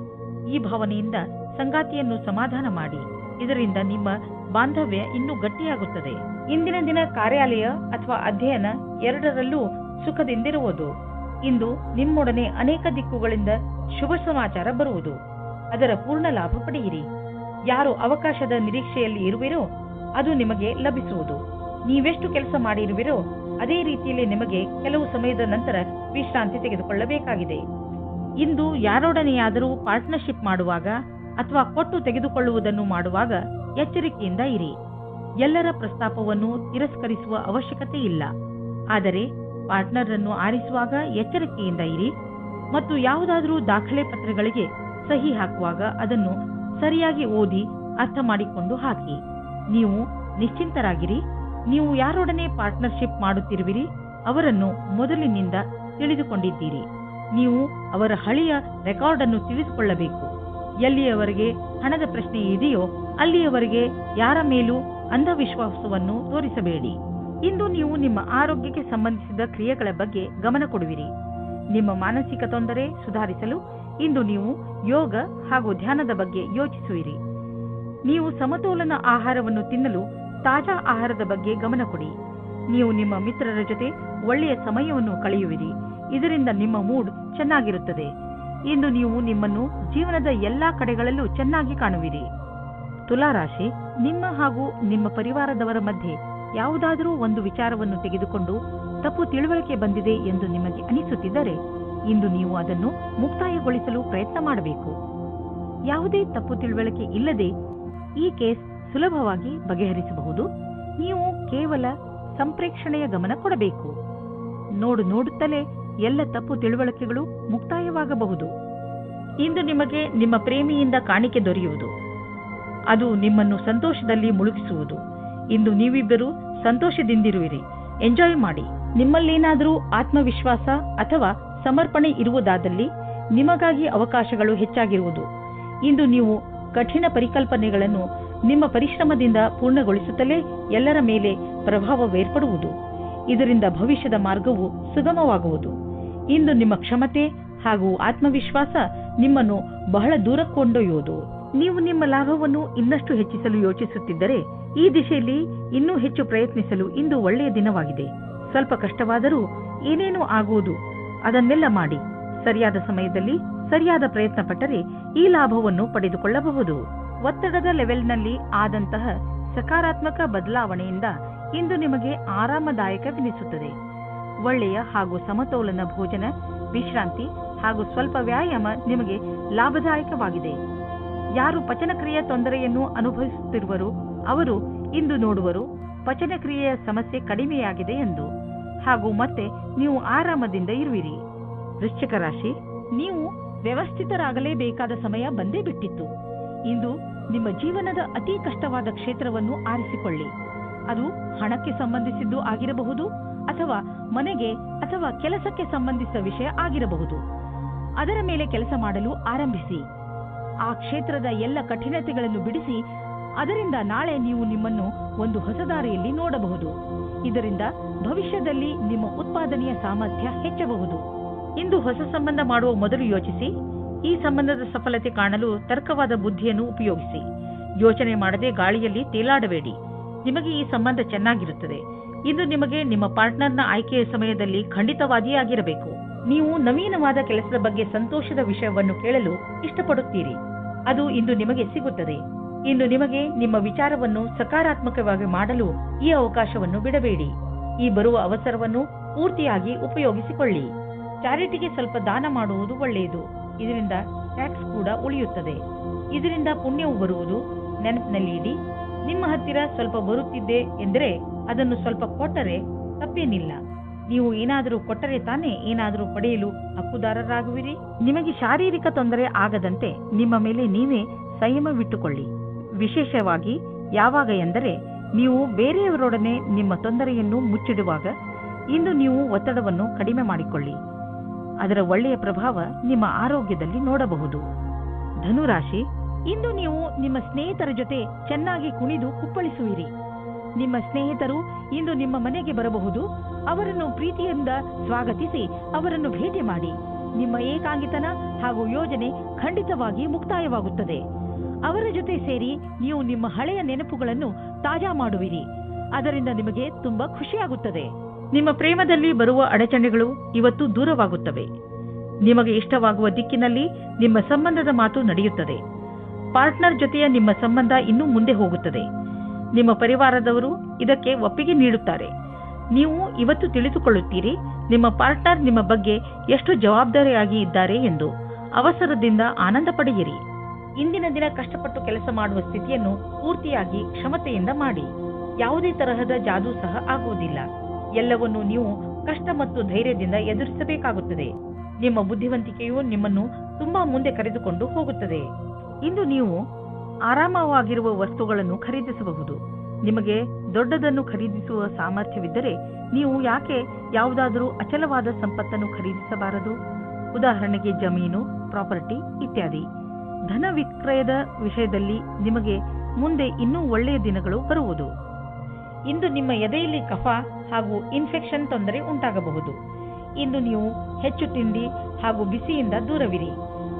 ಈ ಭಾವನೆಯಿಂದ ಸಂಗಾತಿಯನ್ನು ಸಮಾಧಾನ ಮಾಡಿ. ಇದರಿಂದ ನಿಮ್ಮ ಬಾಂಧವ್ಯ ಇನ್ನೂ ಗಟ್ಟಿಯಾಗುತ್ತದೆ. ಇಂದಿನ ದಿನ ಕಾರ್ಯಾಲಯ ಅಥವಾ ಅಧ್ಯಯನ ಎರಡರಲ್ಲೂ ಸುಖದಿಂದಿರುವುದು. ಇಂದು ನಿಮ್ಮೊಡನೆ ಅನೇಕ ದಿಕ್ಕುಗಳಿಂದ ಶುಭ ಸಮಾಚಾರ ಬರುವುದು. ಅದರ ಪೂರ್ಣ ಲಾಭ ಪಡೆಯಿರಿ. ಯಾರು ಅವಕಾಶದ ನಿರೀಕ್ಷೆಯಲ್ಲಿ ಇರುವಿರೋ ಅದು ನಿಮಗೆ ಲಭಿಸುವುದು. ನೀವೆಷ್ಟು ಕೆಲಸ ಮಾಡಿರುವಿರೋ ಅದೇ ರೀತಿಯಲ್ಲಿ ನಿಮಗೆ ಕೆಲವು ಸಮಯದ ನಂತರ ವಿಶ್ರಾಂತಿ ತೆಗೆದುಕೊಳ್ಳಬೇಕಾಗಿದೆ. ಇಂದು ಯಾರೊಡನೆಯಾದರೂ ಪಾರ್ಟ್ನರ್ಶಿಪ್ ಮಾಡುವಾಗ ಅಥವಾ ಕೊಟ್ಟು ತೆಗೆದುಕೊಳ್ಳುವುದನ್ನು ಮಾಡುವಾಗ ಎಚ್ಚರಿಕೆಯಿಂದ ಇರಿ. ಎಲ್ಲರ ಪ್ರಸ್ತಾಪವನ್ನು ತಿರಸ್ಕರಿಸುವ ಅವಶ್ಯಕತೆ ಇಲ್ಲ. ಆದರೆ ಪಾರ್ಟ್ನರ್ ಅನ್ನು ಆರಿಸುವಾಗ ಎಚ್ಚರಿಕೆಯಿಂದ ಇರಿ ಮತ್ತು ಯಾವುದಾದರೂ ದಾಖಲೆ ಪತ್ರಗಳಿಗೆ ಸಹಿ ಹಾಕುವಾಗ ಅದನ್ನು ಸರಿಯಾಗಿ ಓದಿ ಅರ್ಥ ಮಾಡಿಕೊಂಡು ಹಾಕಿ. ನೀವು ನಿಶ್ಚಿಂತರಾಗಿರಿ. ನೀವು ಯಾರೊಡನೆ ಪಾರ್ಟ್ನರ್ಶಿಪ್ ಮಾಡುತ್ತಿರುವಿರಿ ಅವರನ್ನು ಮೊದಲಿನಿಂದ ತಿಳಿದುಕೊಂಡಿದ್ದೀರಿ. ನೀವು ಅವರ ಹಳೆಯ ರೆಕಾರ್ಡ್ ಅನ್ನು ತಿಳಿದುಕೊಳ್ಳಬೇಕು. ಎಲ್ಲಿಯವರೆಗೆ ಹಣದ ಪ್ರಶ್ನೆ ಇದೆಯೋ ಅಲ್ಲಿಯವರೆಗೆ ಯಾರ ಮೇಲೂ ಅಂಧವಿಶ್ವಾಸವನ್ನು ತೋರಿಸಬೇಡಿ. ಇಂದು ನೀವು ನಿಮ್ಮ ಆರೋಗ್ಯಕ್ಕೆ ಸಂಬಂಧಿಸಿದ ಕ್ರಿಯೆಗಳ ಬಗ್ಗೆ ಗಮನ ಕೊಡುವಿರಿ. ನಿಮ್ಮ ಮಾನಸಿಕ ತೊಂದರೆ ಸುಧಾರಿಸಲು ಇಂದು ನೀವು ಯೋಗ ಹಾಗೂ ಧ್ಯಾನದ ಬಗ್ಗೆ ಯೋಚಿಸುವಿರಿ. ನೀವು ಸಮತೋಲನ ಆಹಾರವನ್ನು ತಿನ್ನಲು ತಾಜಾ ಆಹಾರದ ಬಗ್ಗೆ ಗಮನ ಕೊಡಿ. ನೀವು ನಿಮ್ಮ ಮಿತ್ರರ ಜೊತೆ ಒಳ್ಳೆಯ ಸಮಯವನ್ನು ಕಳೆಯುವಿರಿ. ಇದರಿಂದ ನಿಮ್ಮ ಮೂಡ್ ಚೆನ್ನಾಗಿರುತ್ತದೆ. ಇಂದು ನೀವು ನಿಮ್ಮನ್ನು ಜೀವನದ ಎಲ್ಲಾ ಕಡೆಗಳಲ್ಲೂ ಚೆನ್ನಾಗಿ ಕಾಣುವಿರಿ. ತುಲಾರಾಶಿ, ನಿಮ್ಮ ಹಾಗೂ ನಿಮ್ಮ ಪರಿವಾರದವರ ಮಧ್ಯೆ ಯಾವುದಾದರೂ ಒಂದು ವಿಚಾರವನ್ನು ತೆಗೆದುಕೊಂಡು ತಪ್ಪು ತಿಳುವಳಿಕೆ ಬಂದಿದೆ ಎಂದು ನಿಮಗೆ ಅನಿಸುತ್ತಿದ್ದರೆ ಇಂದು ನೀವು ಅದನ್ನು ಮುಕ್ತಾಯಗೊಳಿಸಲು ಪ್ರಯತ್ನ ಮಾಡಬೇಕು. ಯಾವುದೇ ತಪ್ಪು ತಿಳುವಳಿಕೆ ಇಲ್ಲದೆ ಈ ಕೇಸ್ ಸುಲಭವಾಗಿ ಬಗೆಹರಿಸಬಹುದು. ನೀವು ಕೇವಲ ಸಂಪ್ರೇಕ್ಷಣೆಯ ಗಮನ ಕೊಡಬೇಕು. ನೋಡುತ್ತಲೇ ಎಲ್ಲ ತಪ್ಪು ತಿಳುವಳಿಕೆಗಳು ಮುಕ್ತಾಯವಾಗಬಹುದು. ಇಂದು ನಿಮಗೆ ನಿಮ್ಮ ಪ್ರೇಮಿಯಿಂದ ಕಾಣಿಕೆ ದೊರೆಯುವುದು. ಅದು ನಿಮ್ಮನ್ನು ಸಂತೋಷದಲ್ಲಿ ಮುಳುಗಿಸುವುದು. ಇಂದು ನೀವಿಬ್ಬರು ಸಂತೋಷದಿಂದಿರುವಿರಿ. ಎಂಜಾಯ್ ಮಾಡಿ. ನಿಮ್ಮಲ್ಲೇನಾದರೂ ಆತ್ಮವಿಶ್ವಾಸ ಅಥವಾ ಸಮರ್ಪಣೆ ಇರುವುದಾದಲ್ಲಿ ನಿಮಗಾಗಿ ಅವಕಾಶಗಳು ಹೆಚ್ಚಾಗಿರುವುದು. ಇಂದು ನೀವು ಕಠಿಣ ಪರಿಕಲ್ಪನೆಗಳನ್ನು ನಿಮ್ಮ ಪರಿಶ್ರಮದಿಂದ ಪೂರ್ಣಗೊಳಿಸುತ್ತಲೇ ಎಲ್ಲರ ಮೇಲೆ ಪ್ರಭಾವವೇರ್ಪಡುವುದು. ಇದರಿಂದ ಭವಿಷ್ಯದ ಮಾರ್ಗವು ಸುಗಮವಾಗುವುದು. ಇಂದು ನಿಮ್ಮ ಕ್ಷಮತೆ ಹಾಗೂ ಆತ್ಮವಿಶ್ವಾಸ ನಿಮ್ಮನ್ನು ಬಹಳ ದೂರ ಕೊಂಡೊಯ್ಯುವುದು. ನೀವು ನಿಮ್ಮ ಲಾಭವನ್ನು ಇನ್ನಷ್ಟು ಹೆಚ್ಚಿಸಲು ಯೋಚಿಸುತ್ತಿದ್ದರೆ ಈ ದಿಶೆಯಲ್ಲಿ ಇನ್ನೂ ಹೆಚ್ಚು ಪ್ರಯತ್ನಿಸಲು ಇಂದು ಒಳ್ಳೆಯ ದಿನವಾಗಿದೆ. ಸ್ವಲ್ಪ ಕಷ್ಟವಾದರೂ ಏನೇನೂ ಆಗುವುದು, ಅದನ್ನೆಲ್ಲ ಮಾಡಿ ಸರಿಯಾದ ಸಮಯದಲ್ಲಿ ಸರಿಯಾದ ಪ್ರಯತ್ನ ಪಟ್ಟರೆ ಈ ಲಾಭವನ್ನು ಪಡೆದುಕೊಳ್ಳಬಹುದು. ಒತ್ತಡದ ಲೆವೆಲ್ನಲ್ಲಿ ಆದಂತಹ ಸಕಾರಾತ್ಮಕ ಬದಲಾವಣೆಯಿಂದ ಇಂದು ನಿಮಗೆ ಆರಾಮದಾಯಕವೆನಿಸುತ್ತದೆ. ಒಳ್ಳೆಯ ಹಾಗೂ ಸಮತೋಲನ ಭೋಜನ, ವಿಶ್ರಾಂತಿ ಹಾಗೂ ಸ್ವಲ್ಪ ವ್ಯಾಯಾಮ ನಿಮಗೆ ಲಾಭದಾಯಕವಾಗಿದೆ. ಯಾರು ಪಚನಕ್ರಿಯೆಯ ತೊಂದರೆಯನ್ನು ಅನುಭವಿಸುತ್ತಿರುವರು ಅವರು ಇಂದು ನೋಡುವರು ಪಚನಕ್ರಿಯೆಯ ಸಮಸ್ಯೆ ಕಡಿಮೆಯಾಗಿದೆ ಎಂದು, ಹಾಗೂ ಮತ್ತೆ ನೀವು ಆರಾಮದಿಂದ ಇರುವಿರಿ. ವೃಶ್ಚಿಕ ರಾಶಿ, ನೀವು ವ್ಯವಸ್ಥಿತರಾಗಲೇಬೇಕಾದ ಸಮಯ ಬಂದೇ ಬಿಟ್ಟಿತ್ತು. ಇಂದು ನಿಮ್ಮ ಜೀವನದ ಅತಿ ಕಷ್ಟವಾದ ಕ್ಷೇತ್ರವನ್ನು ಆರಿಸಿಕೊಳ್ಳಿ. ಅದು ಹಣಕ್ಕೆ ಸಂಬಂಧಿಸಿದ್ದು ಆಗಿರಬಹುದು ಅಥವಾ ಮನೆಗೆ ಅಥವಾ ಕೆಲಸಕ್ಕೆ ಸಂಬಂಧಿಸಿದ ವಿಷಯ ಆಗಿರಬಹುದು. ಅದರ ಮೇಲೆ ಕೆಲಸ ಮಾಡಲು ಆರಂಭಿಸಿ. ಆ ಕ್ಷೇತ್ರದ ಎಲ್ಲ ಕಠಿಣತೆಗಳನ್ನು ಬಿಡಿಸಿ ಅದರಿಂದ ನಾಳೆ ನೀವು ನಿಮ್ಮನ್ನು ಒಂದು ಹೊಸ ದಾರಿಯಲ್ಲಿ ನೋಡಬಹುದು. ಇದರಿಂದ ಭವಿಷ್ಯದಲ್ಲಿ ನಿಮ್ಮ ಉತ್ಪಾದನೆಯ ಸಾಮರ್ಥ್ಯ ಹೆಚ್ಚಬಹುದು. ಇಂದು ಹೊಸ ಸಂಬಂಧ ಮಾಡುವ ಮೊದಲು ಯೋಚಿಸಿ. ಈ ಸಂಬಂಧದ ಸಫಲತೆ ಕಾಣಲು ತರ್ಕವಾದ ಬುದ್ಧಿಯನ್ನು ಉಪಯೋಗಿಸಿ. ಯೋಚನೆ ಮಾಡದೆ ಗಾಳಿಯಲ್ಲಿ ತೇಲಾಡಬೇಡಿ. ನಿಮಗೆ ಈ ಸಂಬಂಧ ಚೆನ್ನಾಗಿರುತ್ತದೆ. ಇಂದು ನಿಮಗೆ ನಿಮ್ಮ ಪಾರ್ಟ್ನರ್ನ ಆಯ್ಕೆಯ ಸಮಯದಲ್ಲಿ ಖಂಡಿತವಾದಿಯಾಗಿರಬೇಕು. ನೀವು ನವೀನವಾದ ಕೆಲಸದ ಬಗ್ಗೆ ಸಂತೋಷದ ವಿಷಯವನ್ನು ಕೇಳಲು ಇಷ್ಟಪಡುತ್ತೀರಿ. ಅದು ಇಂದು ನಿಮಗೆ ಸಿಗುತ್ತದೆ. ಇಂದು ನಿಮಗೆ ನಿಮ್ಮ ವಿಚಾರವನ್ನು ಸಕಾರಾತ್ಮಕವಾಗಿ ಮಾಡಲು ಈ ಅವಕಾಶವನ್ನು ಬಿಡಬೇಡಿ. ಈ ಬರುವ ಅವಸರವನ್ನು ಪೂರ್ತಿಯಾಗಿ ಉಪಯೋಗಿಸಿಕೊಳ್ಳಿ. ಚಾರಿಟಿಗೆ ಸ್ವಲ್ಪ ದಾನ ಮಾಡುವುದು ಒಳ್ಳೆಯದು. ಇದರಿಂದ ಟ್ಯಾಕ್ಸ್ ಕೂಡ ಉಳಿಯುತ್ತದೆ. ಇದರಿಂದ ಪುಣ್ಯವು ಬರುವುದು. ನೆನಪಿನಲ್ಲಿಡಿ, ನಿಮ್ಮ ಹತ್ತಿರ ಸ್ವಲ್ಪ ಬರುತ್ತಿದ್ದೆ ಎಂದರೆ ಅದನ್ನು ಸ್ವಲ್ಪ ಕೊಟ್ಟರೆ ತಪ್ಪೇನಿಲ್ಲ. ನೀವು ಏನಾದರೂ ಕೊಟ್ಟರೆ ತಾನೇ ಏನಾದರೂ ಪಡೆಯಲು ಹಕ್ಕುದಾರರಾಗುವಿರಿ. ನಿಮಗೆ ಶಾರೀರಿಕ ತೊಂದರೆ ಆಗದಂತೆ ನಿಮ್ಮ ಮೇಲೆ ನೀವೇ ಸಂಯಮವಿಟ್ಟುಕೊಳ್ಳಿ. ವಿಶೇಷವಾಗಿ ಯಾವಾಗ ಎಂದರೆ ನೀವು ಬೇರೆಯವರೊಡನೆ ನಿಮ್ಮ ತೊಂದರೆಯನ್ನು ಮುಚ್ಚಿಡುವಾಗ. ಇಂದು ನೀವು ಒತ್ತಡವನ್ನು ಕಡಿಮೆ ಮಾಡಿಕೊಳ್ಳಿ. ಅದರ ಒಳ್ಳೆಯ ಪ್ರಭಾವ ನಿಮ್ಮ ಆರೋಗ್ಯದಲ್ಲಿ ನೋಡಬಹುದು. ಧನುರಾಶಿ, ಇಂದು ನೀವು ನಿಮ್ಮ ಸ್ನೇಹಿತರ ಜೊತೆ ಚೆನ್ನಾಗಿ ಕುಣಿದು ಕುಪ್ಪಳಿಸುವಿರಿ. ನಿಮ್ಮ ಸ್ನೇಹಿತರು ಇಂದು ನಿಮ್ಮ ಮನೆಗೆ ಬರಬಹುದು. ಅವರನ್ನು ಪ್ರೀತಿಯಿಂದ ಸ್ವಾಗತಿಸಿ ಅವರನ್ನು ಭೇಟಿ ಮಾಡಿ. ನಿಮ್ಮ ಏಕಾಂಗಿತನ ಹಾಗೂ ಯೋಜನೆ ಖಂಡಿತವಾಗಿ ಮುಕ್ತಾಯವಾಗುತ್ತದೆ. ಅವರ ಜೊತೆ ಸೇರಿ ನೀವು ನಿಮ್ಮ ಹಳೆಯ ನೆನಪುಗಳನ್ನು ತಾಜಾ ಮಾಡುವಿರಿ. ಅದರಿಂದ ನಿಮಗೆ ತುಂಬಾ ಖುಷಿಯಾಗುತ್ತದೆ. ನಿಮ್ಮ ಪ್ರೇಮದಲ್ಲಿ ಬರುವ ಅಡಚಣೆಗಳು ಇವತ್ತು ದೂರವಾಗುತ್ತವೆ. ನಿಮಗೆ ಇಷ್ಟವಾಗುವ ದಿಕ್ಕಿನಲ್ಲಿ ನಿಮ್ಮ ಸಂಬಂಧದ ಮಾತು ನಡೆಯುತ್ತದೆ. ಪಾರ್ಟ್ನರ್ ಜೊತೆಯ ನಿಮ್ಮ ಸಂಬಂಧ ಇನ್ನೂ ಮುಂದೆ ಹೋಗುತ್ತದೆ. ನಿಮ್ಮ ಪರಿವಾರದವರು ಇದಕ್ಕೆ ಒಪ್ಪಿಗೆ ನೀಡುತ್ತಾರೆ. ನೀವು ಇವತ್ತು ತಿಳಿದುಕೊಳ್ಳುತ್ತೀರಿ ನಿಮ್ಮ ಪಾರ್ಟ್ನರ್ ನಿಮ್ಮ ಬಗ್ಗೆ ಎಷ್ಟು ಜವಾಬ್ದಾರಿಯಾಗಿ ಇದ್ದಾರೆ ಎಂದು. ಅವಸರದಿಂದ ಆನಂದ ಪಡೆಯಿರಿ. ಇಂದಿನ ದಿನ ಕಷ್ಟಪಟ್ಟು ಕೆಲಸ ಮಾಡುವ ಸ್ಥಿತಿಯನ್ನು ಪೂರ್ತಿಯಾಗಿ ಕ್ಷಮತೆಯಿಂದ ಮಾಡಿ. ಯಾವುದೇ ತರಹದ ಜಾದೂ ಸಹ ಆಗುವುದಿಲ್ಲ. ಎಲ್ಲವನ್ನೂ ನೀವು ಕಷ್ಟ ಮತ್ತು ಧೈರ್ಯದಿಂದ ಎದುರಿಸಬೇಕಾಗುತ್ತದೆ. ನಿಮ್ಮ ಬುದ್ಧಿವಂತಿಕೆಯು ನಿಮ್ಮನ್ನು ತುಂಬಾ ಮುಂದೆ ಕರೆದುಕೊಂಡು ಹೋಗುತ್ತದೆ. ಇಂದು ನೀವು ಆರಾಮವಾಗಿರುವ ವಸ್ತುಗಳನ್ನು ಖರೀದಿಸಬಹುದು. ನಿಮಗೆ ದೊಡ್ಡದನ್ನು ಖರೀದಿಸುವ ಸಾಮರ್ಥ್ಯವಿದ್ದರೆ ನೀವು ಯಾಕೆ ಯಾವುದಾದರೂ ಅಚಲವಾದ ಸಂಪತ್ತನ್ನು ಖರೀದಿಸಬಾರದು? ಉದಾಹರಣೆಗೆ ಜಮೀನು, ಪ್ರಾಪರ್ಟಿ ಇತ್ಯಾದಿ. ಧನ ವಿಕ್ರಯದ ವಿಷಯದಲ್ಲಿ ನಿಮಗೆ ಮುಂದೆ ಇನ್ನೂ ಒಳ್ಳೆಯ ದಿನಗಳು ಬರುವುದು. ಇಂದು ನಿಮ್ಮ ಎದೆಯಲ್ಲಿ ಕಫ ಹಾಗೂ ಇನ್ಫೆಕ್ಷನ್ ತೊಂದರೆ ಉಂಟಾಗಬಹುದು. ಇಂದು ನೀವು ಹೆಚ್ಚು ತಿಂಡಿ ಹಾಗೂ ಬಿಸಿಯಿಂದ ದೂರವಿರಿ.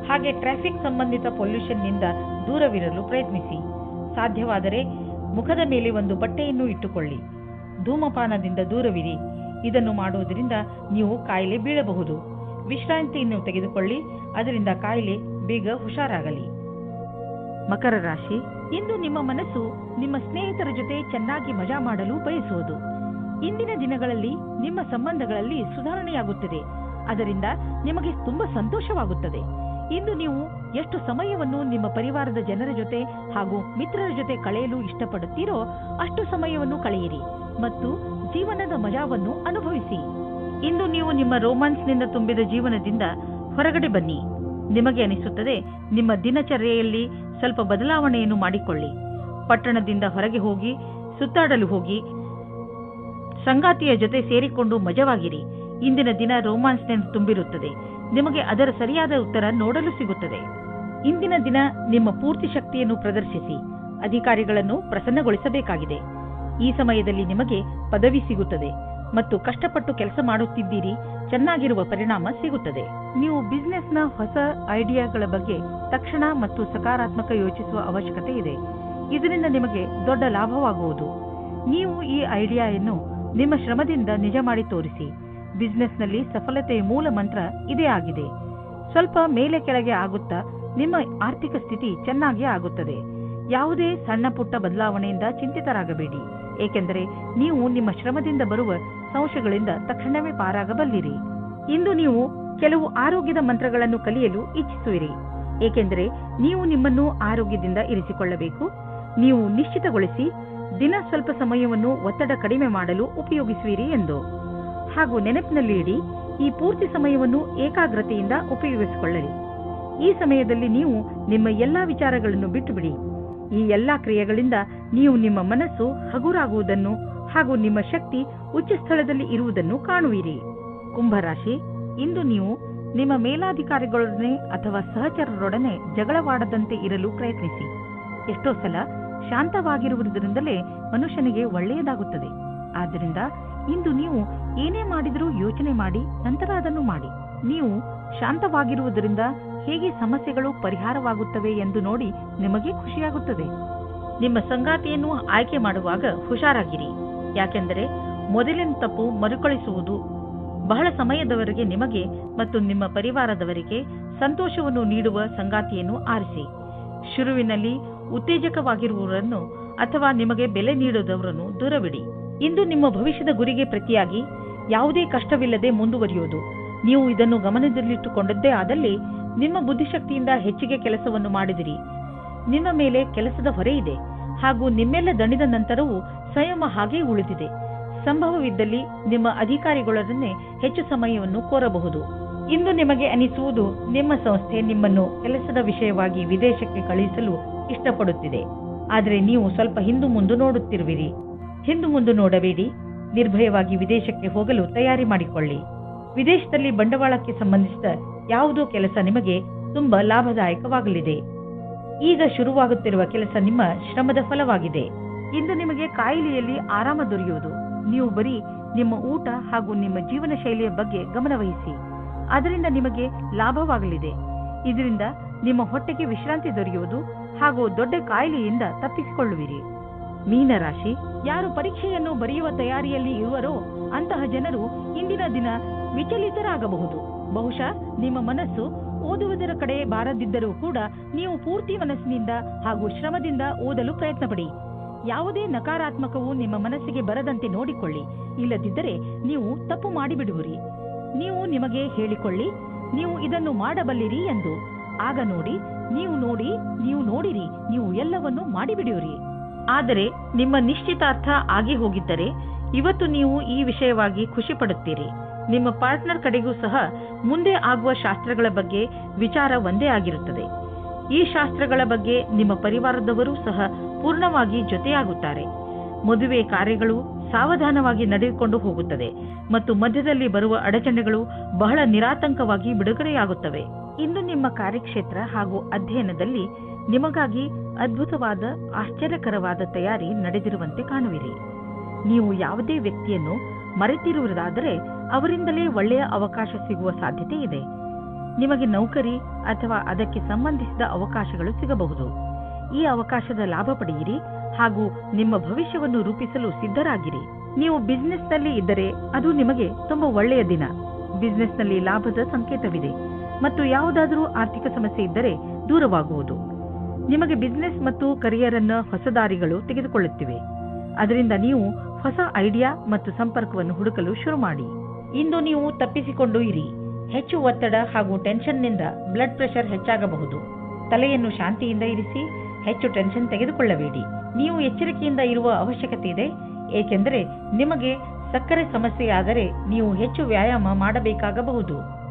ಹಾಗೆ ಟ್ರಾಫಿಕ್ ಸಂಬಂಧಿತ ಪೊಲ್ಯೂಷನ್ನಿಂದ ದೂರವಿರಲು ಪ್ರಯತ್ನಿಸಿ. ಸಾಧ್ಯವಾದರೆ ಮುಖದ ಮೇಲೆ ಒಂದು ಬಟ್ಟೆಯನ್ನು ಇಟ್ಟುಕೊಳ್ಳಿ. ಧೂಮಪಾನದಿಂದ ದೂರವಿರಿ. ಇದನ್ನು ಮಾಡುವುದರಿಂದ ನೀವು ಕಾಯಿಲೆ ಬೀಳಬಹುದು. ವಿಶ್ರಾಂತಿಯನ್ನು ತೆಗೆದುಕೊಳ್ಳಿ. ಅದರಿಂದ ಕಾಯಿಲೆ ಬೇಗ ಹುಷಾರಾಗಲಿ. ಮಕರ ರಾಶಿ, ಇಂದು ನಿಮ್ಮ ಮನಸ್ಸು ನಿಮ್ಮ ಸ್ನೇಹಿತರ ಜೊತೆ ಚೆನ್ನಾಗಿ ಮಜಾ ಮಾಡಲು ಬಯಸುವುದು. ಇಂದಿನ ದಿನಗಳಲ್ಲಿ ನಿಮ್ಮ ಸಂಬಂಧಗಳಲ್ಲಿ ಸುಧಾರಣೆಯಾಗುತ್ತದೆ. ಅದರಿಂದ ನಿಮಗೆ ತುಂಬಾ ಸಂತೋಷವಾಗುತ್ತದೆ. ಇಂದು ನೀವು ಎಷ್ಟು ಸಮಯವನ್ನು ನಿಮ್ಮ ಪರಿವಾರದ ಜನರ ಜೊತೆ ಹಾಗೂ ಮಿತ್ರರ ಜೊತೆ ಕಳೆಯಲು ಇಷ್ಟಪಡುತ್ತೀರೋ ಅಷ್ಟು ಸಮಯವನ್ನು ಕಳೆಯಿರಿ ಮತ್ತು ಜೀವನದ ಮಜಾವನ್ನು ಅನುಭವಿಸಿ. ಇಂದು ನೀವು ನಿಮ್ಮ ರೋಮಾನ್ಸ್ನಿಂದ ತುಂಬಿದ ಜೀವನದಿಂದ ಹೊರಗಡೆ ಬನ್ನಿ. ನಿಮಗೆ ಅನಿಸುತ್ತದೆ ನಿಮ್ಮ ದಿನಚರ್ಯೆಯಲ್ಲಿ ಸ್ವಲ್ಪ ಬದಲಾವಣೆಯನ್ನು ಮಾಡಿಕೊಳ್ಳಿ. ಪಟ್ಟಣದಿಂದ ಹೊರಗೆ ಹೋಗಿ ಸುತ್ತಾಡಲು ಹೋಗಿ ಸಂಗಾತಿಯ ಜೊತೆ ಸೇರಿಕೊಂಡು ಮಜವಾಗಿರಿ. ಇಂದಿನ ದಿನ ರೋಮಾನ್ಸ್ನಿಂದ ತುಂಬಿರುತ್ತದೆ. ನಿಮಗೆ ಅದರ ಸರಿಯಾದ ಉತ್ತರ ನೋಡಲು ಸಿಗುತ್ತದೆ. ಇಂದಿನ ದಿನ ನಿಮ್ಮ ಪೂರ್ತಿ ಶಕ್ತಿಯನ್ನು ಪ್ರದರ್ಶಿಸಿ ಅಧಿಕಾರಿಗಳನ್ನು ಪ್ರಸನ್ನಗೊಳಿಸಬೇಕಾಗಿದೆ. ಈ ಸಮಯದಲ್ಲಿ ನಿಮಗೆ ಪದವಿ ಸಿಗುತ್ತದೆ ಮತ್ತು ಕಷ್ಟಪಟ್ಟು ಕೆಲಸ ಮಾಡುತ್ತಿದ್ದೀರಿ, ಚೆನ್ನಾಗಿರುವ ಪರಿಣಾಮ ಸಿಗುತ್ತದೆ. ನೀವು ಬಿಸಿನೆಸ್ನ ಹೊಸ ಐಡಿಯಾಗಳ ಬಗ್ಗೆ ತಕ್ಷಣ ಮತ್ತು ಸಕಾರಾತ್ಮಕ ಯೋಚಿಸುವ ಅವಶ್ಯಕತೆ ಇದೆ. ಇದರಿಂದ ನಿಮಗೆ ದೊಡ್ಡ ಲಾಭವಾಗುವುದು. ನೀವು ಈ ಐಡಿಯಾವನ್ನು ನಿಮ್ಮ ಶ್ರಮದಿಂದ ನಿಜ ಮಾಡಿ ತೋರಿಸಿ. ಬಿಸಿನೆಸ್ನಲ್ಲಿ ಸಫಲತೆಯ ಮೂಲ ಮಂತ್ರ ಇದೇ ಆಗಿದೆ. ಸ್ವಲ್ಪ ಮೇಲೆ ಕೆಳಗೆ ಆಗುತ್ತಾ ನಿಮ್ಮ ಆರ್ಥಿಕ ಸ್ಥಿತಿ ಚೆನ್ನಾಗಿ ಆಗುತ್ತದೆ. ಯಾವುದೇ ಸಣ್ಣ ಪುಟ್ಟ ಬದಲಾವಣೆಯಿಂದ ಚಿಂತಿತರಾಗಬೇಡಿ, ಏಕೆಂದರೆ ನೀವು ನಿಮ್ಮ ಶ್ರಮದಿಂದ ಬರುವ ಸಂಶಯಗಳಿಂದ ತಕ್ಷಣವೇ ಪಾರಾಗಬಲ್ಲಿರಿ. ಇಂದು ನೀವು ಕೆಲವು ಆರೋಗ್ಯದ ಮಂತ್ರಗಳನ್ನು ಕಲಿಯಲು ಇಚ್ಛಿಸುವಿರಿ, ಏಕೆಂದರೆ ನೀವು ನಿಮ್ಮನ್ನು ಆರೋಗ್ಯದಿಂದ ಇರಿಸಿಕೊಳ್ಳಬೇಕು. ನೀವು ನಿಶ್ಚಿತಗೊಳಿಸಿ ದಿನ ಸ್ವಲ್ಪ ಸಮಯವನ್ನು ಒತ್ತಡ ಕಡಿಮೆ ಮಾಡಲು ಉಪಯೋಗಿಸುವಿರಿ ಎಂದು. ಹಾಗೂ ನೆನಪಿನಲ್ಲಿ ಇಡಿ, ಈ ಪೂರ್ತಿ ಸಮಯವನ್ನು ಏಕಾಗ್ರತೆಯಿಂದ ಉಪಯೋಗಿಸಿಕೊಳ್ಳಿ. ಈ ಸಮಯದಲ್ಲಿ ನೀವು ನಿಮ್ಮ ಎಲ್ಲಾ ವಿಚಾರಗಳನ್ನು ಬಿಟ್ಟುಬಿಡಿ. ಈ ಎಲ್ಲಾ ಕ್ರಿಯೆಗಳಿಂದ ನೀವು ನಿಮ್ಮ ಮನಸ್ಸು ಹಗುರಾಗುವುದನ್ನು ಹಾಗೂ ನಿಮ್ಮ ಶಕ್ತಿ ಉಚ್ಚ ಸ್ಥಳದಲ್ಲಿ ಇರುವುದನ್ನು ಕಾಣುವಿರಿ. ಕುಂಭರಾಶಿ, ಇಂದು ನೀವು ನಿಮ್ಮ ಮೇಲಾಧಿಕಾರಿಗಳೊಡನೆ ಅಥವಾ ಸಹಚರರೊಡನೆ ಜಗಳವಾಡದಂತೆ ಇರಲು ಪ್ರಯತ್ನಿಸಿ. ಎಷ್ಟೋ ಸಲ ಶಾಂತವಾಗಿರುವುದರಿಂದಲೇ ಮನುಷ್ಯನಿಗೆ ಒಳ್ಳೆಯದಾಗುತ್ತದೆ. ಆದ್ದರಿಂದ ಇಂದು ನೀವು ಏನೇ ಮಾಡಿದರೂ ಯೋಚನೆ ಮಾಡಿ ನಂತರ ಅದನ್ನು ಮಾಡಿ. ನೀವು ಶಾಂತವಾಗಿರುವುದರಿಂದ ಹೇಗೆ ಸಮಸ್ಯೆಗಳು ಪರಿಹಾರವಾಗುತ್ತವೆ ಎಂದು ನೋಡಿ ನಿಮಗೆ ಖುಷಿಯಾಗುತ್ತದೆ. ನಿಮ್ಮ ಸಂಗಾತಿಯನ್ನು ಆಯ್ಕೆ ಮಾಡುವಾಗ ಹುಷಾರಾಗಿರಿ, ಯಾಕೆಂದರೆ ಮೊದಲಿನ ತಪ್ಪು ಮರುಕಳಿಸುವುದು. ಬಹಳ ಸಮಯದವರೆಗೆ ನಿಮಗೆ ಮತ್ತು ನಿಮ್ಮ ಪರಿವಾರದವರಿಗೆ ಸಂತೋಷವನ್ನು ನೀಡುವ ಸಂಗಾತಿಯನ್ನು ಆರಿಸಿ. ಶುರುವಿನಲ್ಲಿ ಉತ್ತೇಜಕವಾಗಿರುವವರನ್ನು ಅಥವಾ ನಿಮಗೆ ಬೆಲೆ ನೀಡದವರನ್ನು ದೂರವಿಡಿ. ಇಂದು ನಿಮ್ಮ ಭವಿಷ್ಯದ ಗುರಿಗೆ ಪ್ರತಿಯಾಗಿ ಯಾವುದೇ ಕಷ್ಟವಿಲ್ಲದೆ ಮುಂದುವರಿಯುವುದು. ನೀವು ಇದನ್ನು ಗಮನದಲ್ಲಿಟ್ಟುಕೊಂಡದ್ದೇ ಆದಲ್ಲಿ ನಿಮ್ಮ ಬುದ್ಧಿಶಕ್ತಿಯಿಂದ ಹೆಚ್ಚಿಗೆ ಕೆಲಸವನ್ನು ಮಾಡಿದಿರಿ. ನಿಮ್ಮ ಮೇಲೆ ಕೆಲಸದ ಹೊರೆ ಇದೆ ಹಾಗೂ ನಿಮ್ಮೆಲ್ಲ ದಣಿದ ನಂತರವೂ ಸಂಯಮ ಹಾಗೇ ಉಳಿದಿದೆ. ಸಂಭವವಿದ್ದಲ್ಲಿ ನಿಮ್ಮ ಅಧಿಕಾರಿಗಳೊಡನೆ ಹೆಚ್ಚು ಸಮಯವನ್ನು ಕೋರಬಹುದು. ಇಂದು ನಿಮಗೆ ಅನಿಸುವುದು ನಿಮ್ಮ ಸಂಸ್ಥೆ ನಿಮ್ಮನ್ನು ಕೆಲಸದ ವಿಷಯವಾಗಿ ವಿದೇಶಕ್ಕೆ ಕಳುಹಿಸಲು ಇಷ್ಟಪಡುತ್ತಿದೆ. ಆದರೆ ನೀವು ಸ್ವಲ್ಪ ಹಿಂದು ಮುಂದು ನೋಡುತ್ತಿರುವಿರಿ. ಹಿಂದು ಮುಂದು ನೋಡಬೇಡಿ, ನಿರ್ಭಯವಾಗಿ ವಿದೇಶಕ್ಕೆ ಹೋಗಲು ತಯಾರಿ ಮಾಡಿಕೊಳ್ಳಿ. ವಿದೇಶದಲ್ಲಿ ಬಂಡವಾಳಕ್ಕೆ ಸಂಬಂಧಿಸಿದ ಯಾವುದೋ ಕೆಲಸ ನಿಮಗೆ ತುಂಬಾ ಲಾಭದಾಯಕವಾಗಲಿದೆ. ಈಗ ಶುರುವಾಗುತ್ತಿರುವ ಕೆಲಸ ನಿಮ್ಮ ಶ್ರಮದ ಫಲವಾಗಿದೆ. ಇಂದು ನಿಮಗೆ ಕಾಯಿಲೆಯಲ್ಲಿ ಆರಾಮ ದೊರೆಯುವುದು. ನೀವು ಬರೀ ನಿಮ್ಮ ಊಟ ಹಾಗೂ ನಿಮ್ಮ ಜೀವನ ಶೈಲಿಯ ಬಗ್ಗೆ ಗಮನವಹಿಸಿ, ಅದರಿಂದ ನಿಮಗೆ ಲಾಭವಾಗಲಿದೆ. ಇದರಿಂದ ನಿಮ್ಮ ಹೊಟ್ಟೆಗೆ ವಿಶ್ರಾಂತಿ ದೊರೆಯುವುದು ಹಾಗೂ ದೊಡ್ಡ ಕಾಯಿಲೆಯಿಂದ ತಪ್ಪಿಸಿಕೊಳ್ಳುವಿರಿ. ಮೀನರಾಶಿ, ಯಾರು ಪರೀಕ್ಷೆಯನ್ನು ಬರೆಯುವ ತಯಾರಿಯಲ್ಲಿ ಇರುವರೋ ಅಂತಹ ಜನರು ಇಂದಿನ ದಿನ ವಿಚಲಿತರಾಗಬಹುದು. ಬಹುಶಃ ನಿಮ್ಮ ಮನಸ್ಸು ಓದುವುದರ ಕಡೆ ಬಾರದಿದ್ದರೂ ಕೂಡ ನೀವು ಪೂರ್ತಿ ಮನಸ್ಸಿನಿಂದ ಹಾಗೂ ಶ್ರಮದಿಂದ ಓದಲು ಪ್ರಯತ್ನ ಪಡಿ. ಯಾವುದೇ ನಕಾರಾತ್ಮಕವು ನಿಮ್ಮ ಮನಸ್ಸಿಗೆ ಬರದಂತೆ ನೋಡಿಕೊಳ್ಳಿ, ಇಲ್ಲದಿದ್ದರೆ ನೀವು ತಪ್ಪು ಮಾಡಿಬಿಡುವಿರಿ. ನೀವು ನಿಮಗೆ ಹೇಳಿಕೊಳ್ಳಿ, ನೀವು ಇದನ್ನು ಮಾಡಬಲ್ಲಿರಿ ಎಂದು. ಆಗ ನೋಡಿ, ನೀವು ನೋಡಿರಿ, ನೀವು ಎಲ್ಲವನ್ನೂ ಮಾಡಿಬಿಡುವಿರಿ. ಆದರೆ ನಿಮ್ಮ ನಿಶ್ಚಿತಾರ್ಥ ಆಗಿ ಹೋಗಿದ್ದರೆ ಇವತ್ತು ನೀವು ಈ ವಿಷಯವಾಗಿ ಖುಷಿ ಪಡುತ್ತೀರಿ. ನಿಮ್ಮ ಪಾರ್ಟ್ನರ್ ಕಡೆಗೂ ಸಹ ಮುಂದೆ ಆಗುವ ಶಾಸ್ತ್ರಗಳ ಬಗ್ಗೆ ವಿಚಾರ ಒಂದೇ ಆಗಿರುತ್ತದೆ. ಈ ಶಾಸ್ತ್ರಗಳ ಬಗ್ಗೆ ನಿಮ್ಮ ಪರಿವಾರದವರೂ ಸಹ ಪೂರ್ಣವಾಗಿ ಜೊತೆಯಾಗುತ್ತಾರೆ. ಮದುವೆ ಕಾರ್ಯಗಳು ಸಾವಧಾನವಾಗಿ ನಡೆದುಕೊಂಡು ಹೋಗುತ್ತದೆ ಮತ್ತು ಮಧ್ಯದಲ್ಲಿ ಬರುವ ಅಡಚಣೆಗಳು ಬಹಳ ನಿರಾತಂಕವಾಗಿ ಬಿಡುಗಡೆಯಾಗುತ್ತವೆ. ಇಂದು ನಿಮ್ಮ ಕಾರ್ಯಕ್ಷೇತ್ರ ಹಾಗೂ ಅಧ್ಯಯನದಲ್ಲಿ ನಿಮಗಾಗಿ ಅದ್ಭುತವಾದ ಆಶ್ಚರ್ಯಕರವಾದ ತಯಾರಿ ನಡೆದಿರುವಂತೆ ಕಾಣುವಿರಿ. ನೀವು ಯಾವುದೇ ವ್ಯಕ್ತಿಯನ್ನು ಮರೆತಿರುವುದಾದರೆ ಅವರಿಂದಲೇ ಒಳ್ಳೆಯ ಅವಕಾಶ ಸಿಗುವ ಸಾಧ್ಯತೆ ಇದೆ. ನಿಮಗೆ ನೌಕರಿ ಅಥವಾ ಅದಕ್ಕೆ ಸಂಬಂಧಿಸಿದ ಅವಕಾಶಗಳು ಸಿಗಬಹುದು. ಈ ಅವಕಾಶದ ಲಾಭ ಪಡೆಯಿರಿ ಹಾಗೂ ನಿಮ್ಮ ಭವಿಷ್ಯವನ್ನು ರೂಪಿಸಲು ಸಿದ್ಧರಾಗಿರಿ. ನೀವು ಬಿಸಿನೆಸ್ನಲ್ಲಿ ಇದ್ದರೆ ಅದು ನಿಮಗೆ ತುಂಬಾ ಒಳ್ಳೆಯ ದಿನ. ಬಿಸಿನೆಸ್ನಲ್ಲಿ ಲಾಭದ ಸಂಕೇತವಿದೆ ಮತ್ತು ಯಾವುದಾದರೂ ಆರ್ಥಿಕ ಸಮಸ್ಯೆ ಇದ್ದರೆ ದೂರವಾಗುವುದು. ನಿಮಗೆ ಬಿಸಿನೆಸ್ ಮತ್ತು ಕರಿಯರ್ ಅನ್ನು ಹೊಸ ದಾರಿಗಳು ತೆಗೆದುಕೊಳ್ಳುತ್ತಿವೆ. ಅದರಿಂದ ನೀವು ಹೊಸ ಐಡಿಯಾ ಮತ್ತು ಸಂಪರ್ಕವನ್ನು ಹುಡುಕಲು ಶುರು ಮಾಡಿ. ಇಂದು ನೀವು ತಪ್ಪಿಸಿಕೊಂಡು ಇರಿ. ಹೆಚ್ಚು ಒತ್ತಡ ಹಾಗೂ ಟೆನ್ಷನ್ನಿಂದ ಬ್ಲಡ್ ಪ್ರೆಷರ್ ಹೆಚ್ಚಾಗಬಹುದು. ತಲೆಯನ್ನು ಶಾಂತಿಯಿಂದ ಇರಿಸಿ, ಹೆಚ್ಚು ಟೆನ್ಷನ್ ತೆಗೆದುಕೊಳ್ಳಬೇಡಿ. ನೀವು ಎಚ್ಚರಿಕೆಯಿಂದ ಇರುವ ಅವಶ್ಯಕತೆ ಇದೆ, ಏಕೆಂದರೆ ನಿಮಗೆ ಸಕ್ಕರೆ ಸಮಸ್ಯೆಯಾದರೆ ನೀವು ಹೆಚ್ಚು ವ್ಯಾಯಾಮ ಮಾಡಬೇಕಾಗಬಹುದು.